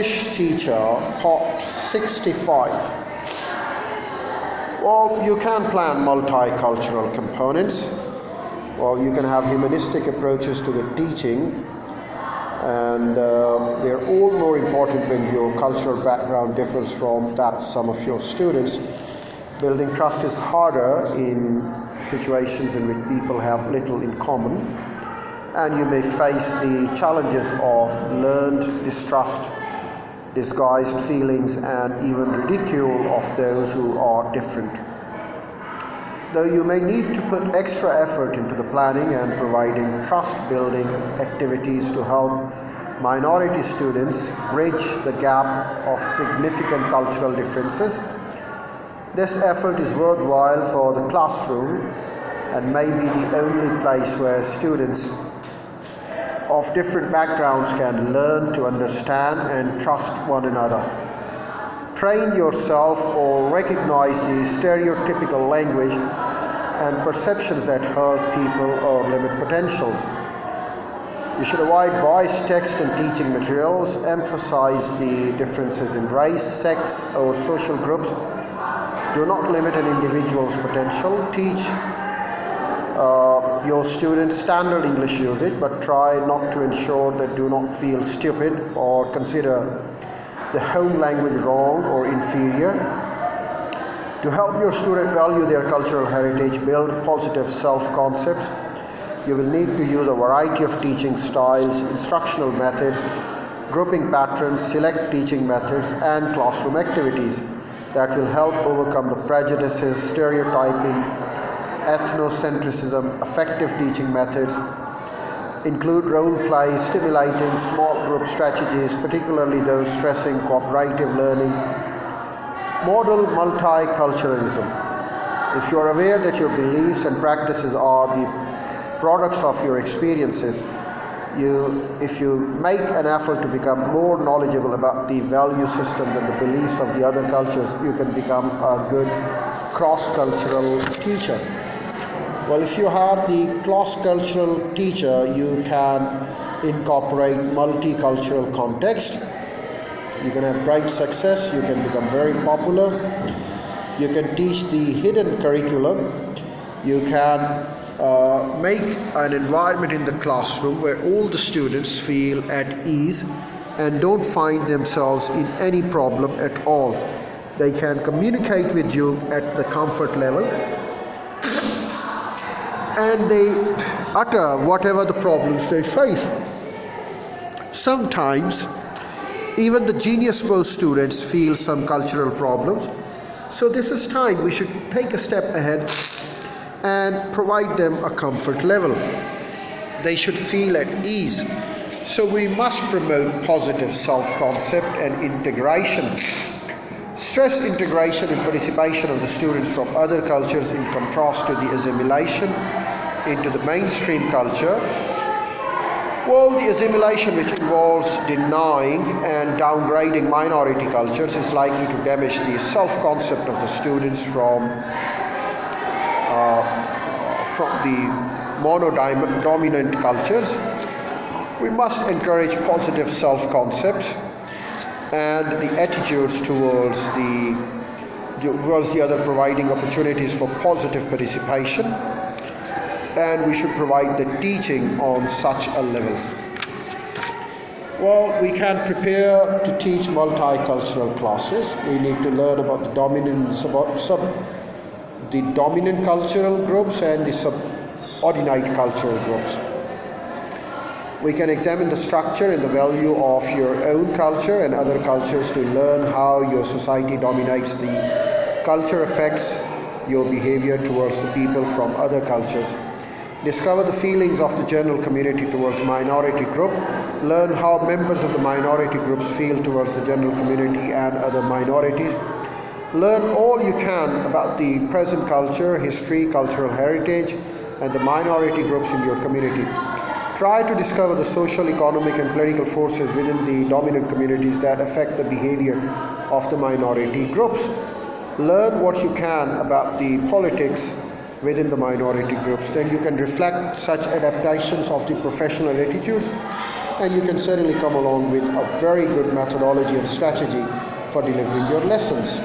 English teacher taught 65. Well, you can plan multicultural components. Well, you can have humanistic approaches to the teaching, and they're all more important when your cultural background differs from that some of your students. Building trust is harder in situations in which people have little in common, and you may face the challenges of learned distrust, disguised feelings, and even ridicule of those who are different. Though you may need to put extra effort into the planning and providing trust-building activities to help minority students bridge the gap of significant cultural differences, this effort is worthwhile for the classroom and may be the only place where students of different backgrounds can learn to understand and trust one another. Train yourself or recognize the stereotypical language and perceptions that hurt people or limit potentials. You should avoid biased text and teaching materials, emphasize the differences in race, sex, or social groups. Do not limit an individual's potential. Teach your students standard English usage, but try not to ensure that do not feel stupid or consider the home language wrong or inferior. To help your student value their cultural heritage, build positive self-concepts, you will need to use a variety of teaching styles, instructional methods, grouping patterns, select teaching methods, and classroom activities that will help overcome the prejudices, stereotyping, ethnocentrism. Effective teaching methods include role play, stimulating small group strategies, particularly those stressing cooperative learning. Model multiculturalism. If you are aware that your beliefs and practices are the products of your experiences, if you make an effort to become more knowledgeable about the value systems and the beliefs of the other cultures, you can become a good cross-cultural teacher. Well, if you are the cross-cultural teacher, you can incorporate multicultural context. You can have great success. You can become very popular. You can teach the hidden curriculum. You can make an environment in the classroom where all the students feel at ease and don't find themselves in any problem at all. They can communicate with you at the comfort level, and they utter whatever the problems they face. Sometimes even the genius-most students feel some cultural problems. So this is time we should take a step ahead and provide them a comfort level. They should feel at ease. So we must promote positive self-concept and integration. Stress integration and participation of the students from other cultures in contrast to the assimilation into the mainstream culture. Well, the assimilation, which involves denying and downgrading minority cultures, is likely to damage the self-concept of the students from the mono-dominant cultures. We must encourage positive self-concepts and the attitudes towards the other, providing opportunities for positive participation, and we should provide the teaching on such a level. Well, we can prepare to teach multicultural classes. We need to learn about the dominant cultural groups and the subordinate cultural groups. We can examine the structure and the value of your own culture and other cultures to learn how your society dominates the culture affects your behavior towards the people from other cultures. Discover the feelings of the general community towards minority group. Learn how members of the minority groups feel towards the general community and other minorities. Learn all you can about the present culture, history, cultural heritage, and the minority groups in your community. Try to discover the social, economic, and political forces within the dominant communities that affect the behavior of the minority groups. Learn what you can about the politics within the minority groups. Then you can reflect such adaptations of the professional attitudes and you can certainly come along with a very good methodology and strategy for delivering your lessons.